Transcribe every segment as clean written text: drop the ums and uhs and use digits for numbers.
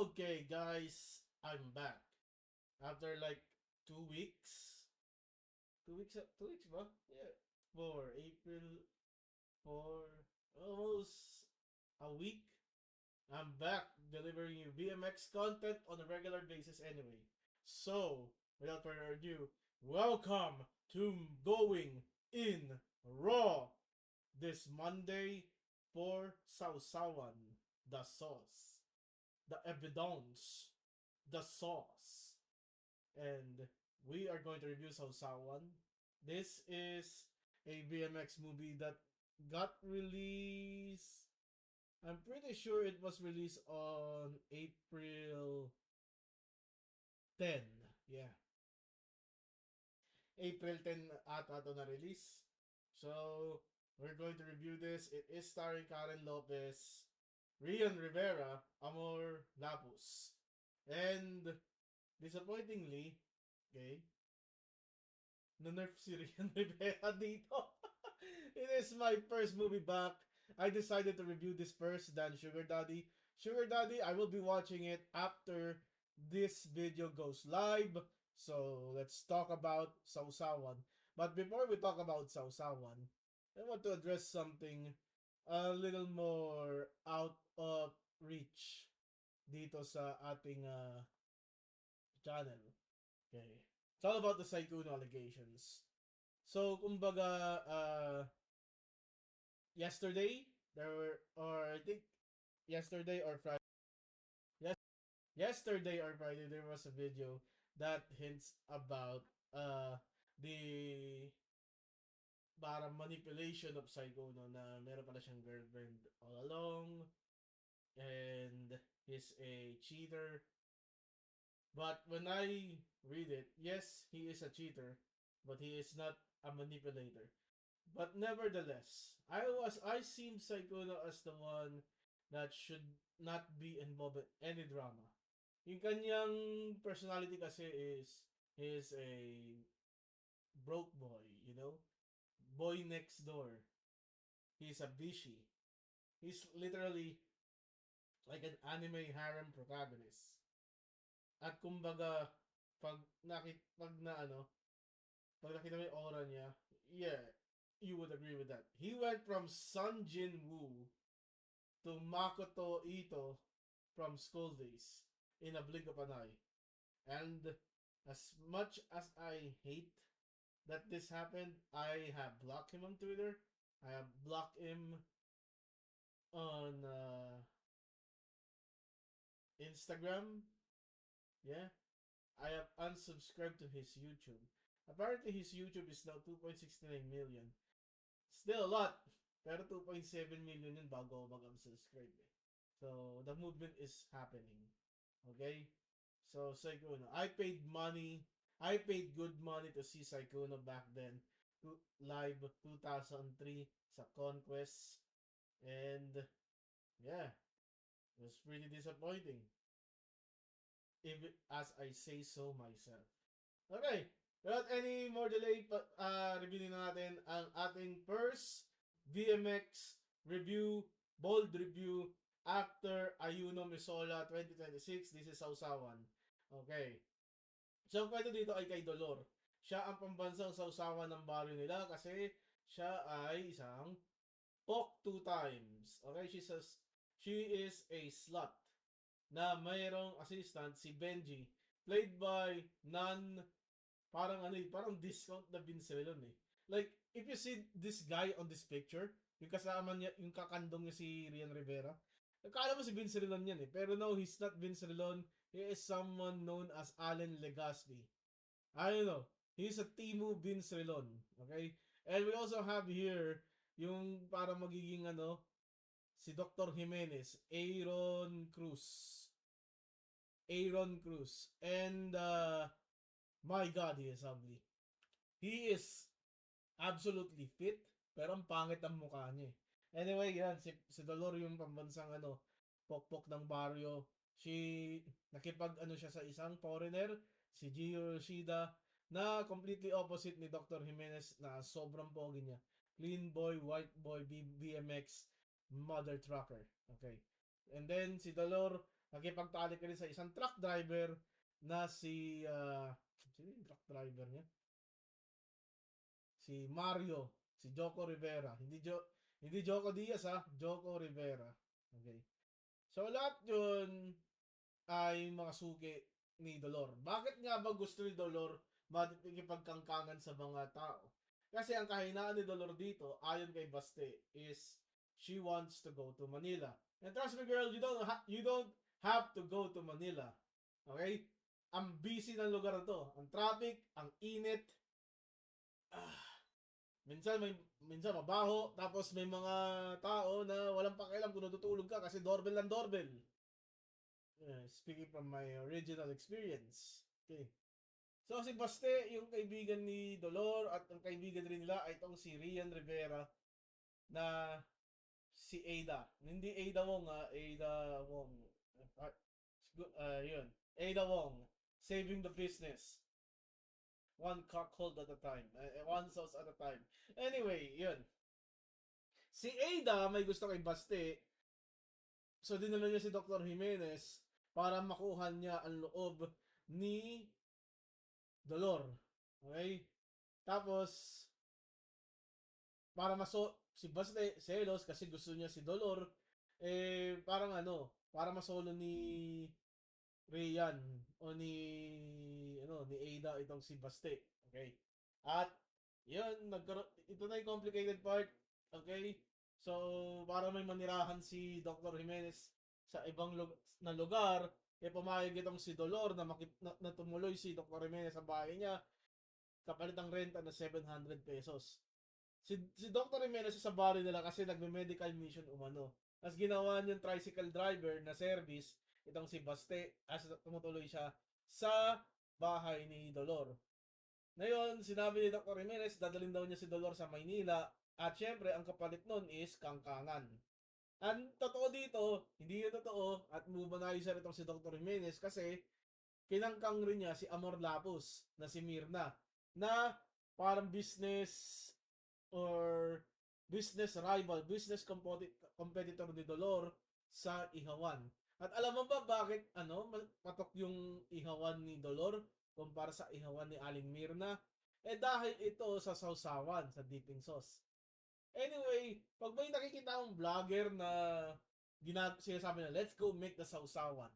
Okay, guys, I'm back. After like 2 weeks. 2 weeks, 2 weeks, ba? Yeah. For April, for almost a week. I'm back delivering you BMX content on a regular basis anyway. So, without further ado, welcome to Going in Raw this Monday for Sausawan, the sauce, the evidence, the sauce. And we are going to review Sausawan. This is a BMX movie that got released. I'm pretty sure it was released on April 10. Yeah. April 10 ata ito na release. So, we're going to review this. It is starring Karen Lopez, Rian Rivera, Amor Lapus. And disappointingly, okay, na-nerf si Rian Rivera dito. It is my first movie back. I decided to review this first than Sugar Daddy. Sugar Daddy, I will be watching it after this video goes live. So let's talk about Sausawan. But before we talk about Sausawan, I want to address something a little more out of reach dito sa ating channel. Okay. It's all about the Saikuno allegations. So, kumbaga, yesterday, there were, or I think yesterday or Friday, yes, yesterday or Friday, there was a video that hints about the parang manipulation of Saikuno na meron pala siyang girlfriend all along and he's a cheater. But when I read it, yes, he is a cheater, but he is not a manipulator. But nevertheless, I seen Saikuno as the one that should not be involved in any drama. Yung kanyang personality kasi is a broke boy, you know? Boy next door. He's a bishi. He's literally like an anime harem protagonist. At kumbaga, pag nakita mo yung aura niya, yeah, you would agree with that. He went from Sun Jin Woo to Makoto Ito from school days in a blink of an eye. And as much as I hate that this happened, I have blocked him on Twitter. I have blocked him on Instagram. Yeah. I have unsubscribed to his YouTube. Apparently, his YouTube is now 2.69 million. Still a lot. Pero 2.7 million yun bago ako mag-unsubscribe eh. So, the movement is happening. Okay? So, Saikuno. I paid good money to see Saikuno back then. Live 2003 sa Conquest. And, yeah, it was pretty disappointing. If, as I say so myself. Okay, without any more delay, reviewin na natin ang ating first BMX review, bold review after Ayuno Misola 2026. This is Sausawan. Okay. So, ang kwento dito ay kay Dolor. Siya ang pambansang sausawan ng baryo nila kasi siya ay isang pok 2 times. Okay, she is a slut na mayroong assistant si Benji played by parang discount na Vince Relon eh. Like, if you see this guy on this picture, yung kasama niya, yung kakandong niya si Rian Rivera, akala mo si Vince Relon yan eh. Pero no, he's not Vince Relon. He is someone known as Allen Legaspi. I don't know. He's a Timu Vince Relon. Okay? And we also have here yung parang magiging si Dr. Jimenez, Aaron Cruz. Aaron Cruz. And my God, he is ugly. He is absolutely fit, pero ang pangit ang mukha niya eh. Anyway, yan, si Dolor yung pambansang pokpok ng baryo. Nakipag siya sa isang foreigner, si Gio Yoshida, na completely opposite ni Dr. Jimenez na sobrang pogi niya. Clean boy, white boy, BMX, mother trucker. Okay. And then si Dolor, nakipagtalik ka rin sa isang truck driver na sino yung truck driver niya? Si Mario, si Joko Rivera. Hindi Joko Diaz ha, Joko Rivera. Okay. So lahat 'yun ay mga suki ni Dolor. Bakit nga ba gusto ni Dolor makikipagkangkangan sa mga tao? Kasi ang kahinaan ni Dolor dito, ayon kay Baste, is she wants to go to Manila. And trust me girl, you don't have to go to Manila. Okay? Ang busy ng lugar na to. Ang traffic, ang init. Ah, minsan mabaho, tapos may mga tao na walang pakialam kung natutulog ka kasi doorbell ng doorbell. Speaking from my original experience. Okay. So si Baste, yung kaibigan ni Dolor at ang kaibigan rin nila ay itong si Rian Rivera na si Ada. Hindi Ada Wong Ada Wong. Yun. Ada Wong. Saving the business. One cock hold at a time. One sauce at a time. Anyway, yun. Si Ada may gusto kay Baste. So dinala niya si Dr. Jimenez para makuha niya ang loob ni Dolor. Okay? Tapos, para si Baste selos kasi gusto niya si Dolor, para masolo ni Rian o ni Ada itong si Baste. Okay? At, ito na yung complicated part. Okay? So, para may manirahan si Dr. Jimenez sa ibang lugar, pumayag itong si Dolor na tumuloy si Dr. Jimenez sa bahay niya kapalit ang renta na 700 pesos. Si Dr. Jimenez sa bari nila kasi nagme-medical mission umano. Tapos ginawa niyang tricycle driver na service itong si Baste as tumutuloy siya sa bahay ni Dolor. Ngayon, sinabi ni Dr. Jimenez, dadalhin daw niya si Dolor sa Maynila at syempre, ang kapalit nun is kangkangan. Ang totoo dito, hindi yun totoo at womanizer itong si Dr. Jimenez kasi kinangkang rin niya si Amor Lapus na si Mirna na parang business or business rival, business competitor ni Dolor sa Ihawan. At alam mo ba bakit patok yung Ihawan ni Dolor kumpara sa Ihawan ni Aling Mirna? Dahil ito sa sausawan, sa dipping sauce. Anyway, pag may nakikita akong vlogger na sinasabi na, let's go make the sausawan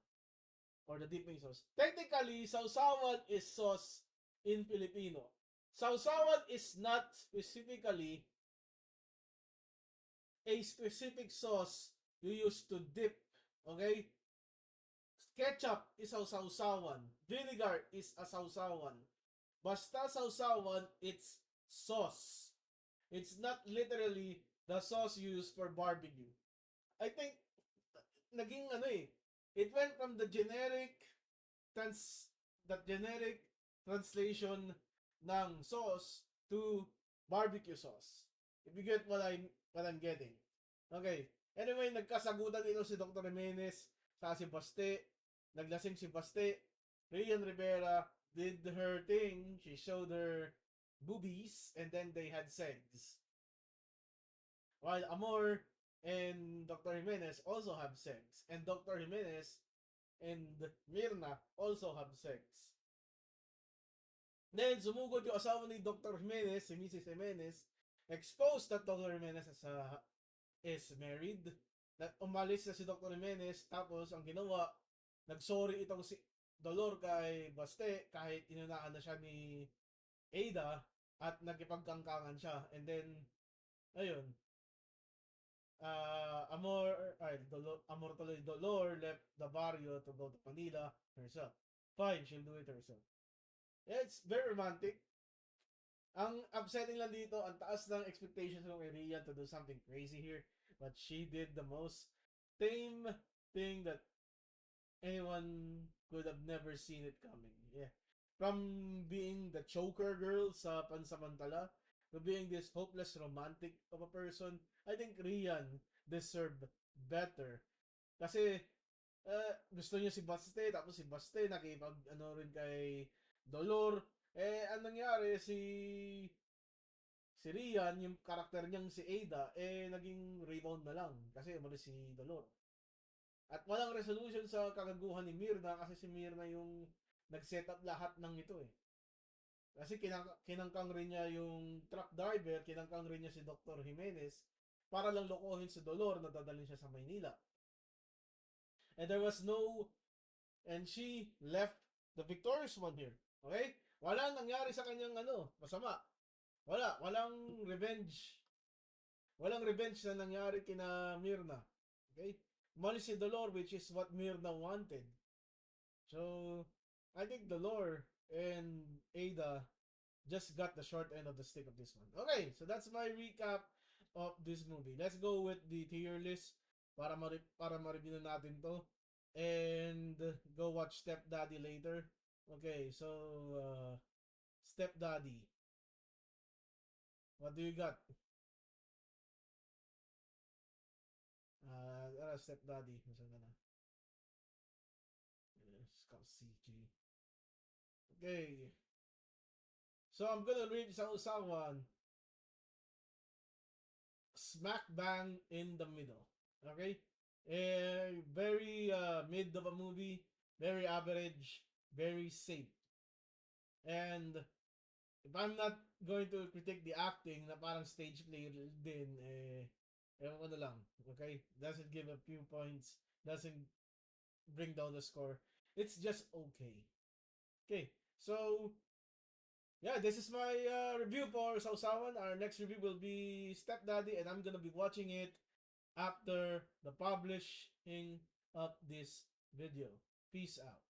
or the dipping sauce. Technically, sausawan is sauce in Filipino. Sausawan is not specifically a specific sauce you use to dip. Okay? Ketchup is a sausawan. Vinegar is a sausawan. Basta sausawan, it's sauce. It's not literally the sauce used for barbecue. I think, naging it went from the generic translation ng sauce to barbecue sauce. If you get what I'm getting. Okay. Anyway, nagkasagutan dito si Dr. Jimenez sa si Baste. Naglasing si Baste. Rian Rivera did her thing. She showed her boobies and then they had sex. While Amor and Dr. Jimenez also have sex. And Dr. Jimenez and Mirna also have sex. Then, sumugod yung asawa ni Dr. Jimenez, si Mrs. Jimenez, exposed that Dr. Jimenez is married. Umalis na si Dr. Jimenez, tapos ang ginawa, nagsorry itong si Dolor kay Baste kahit inunaan na siya ni Ada at nagkipagkangkangan siya. And then, ayun, Amor tuloy Dolor left the barrio to go to Manila herself. Fine, she'll do it herself. Yeah, it's very romantic. Ang upsetting lang dito, ang taas ng expectations ng Rian to do something crazy here. But she did the most tame thing that anyone could have never seen it coming. Yeah. From being the choker girl sa Pansamantala to being this hopeless romantic of a person, I think Rian deserved better. Kasi gusto niya si Baste, tapos si Baste nakipag rin kay Dolor. Anong nangyari, si Rian, yung karakter niyang si Ada, naging rebound na lang kasi umalis si Dolor. At walang resolution sa kagaguhan ni Mirna kasi si Mirna yung nag-set up lahat ng ito eh. Kasi kinangkang rin niya yung truck driver, kinangkang rin niya si Dr. Jimenez para lang lokohin si Dolor na dadalhin siya sa Maynila. And there was no, and she left the victorious one here. Okay? Walang nangyari sa kanyang masama. Walang revenge. Walang revenge na nangyari kina Mirna. Okay? Umalis si Dolor, which is what Mirna wanted. So, I think Dolor and Ada just got the short end of the stick of this one. Okay, so that's my recap of this movie. Let's go with the tier list para ma-review natin to. And go watch Stepdaddy later. Okay, so Stepdaddy. What do you got? Stepdaddy. Saan ka na? Scout CG. Okay. So I'm gonna read sa usawan. Smack bang in the middle. Okay? Very mid of a movie, very average, very safe. And if I'm not going to critique the acting na parang stage play din, ewan ko na lang. Okay? Doesn't give a few points, doesn't bring down the score. It's just okay. Okay, so yeah, this is my review for Sausawan. Our next review will be Stepdaddy, and I'm gonna be watching it after the publishing of this video. Peace out.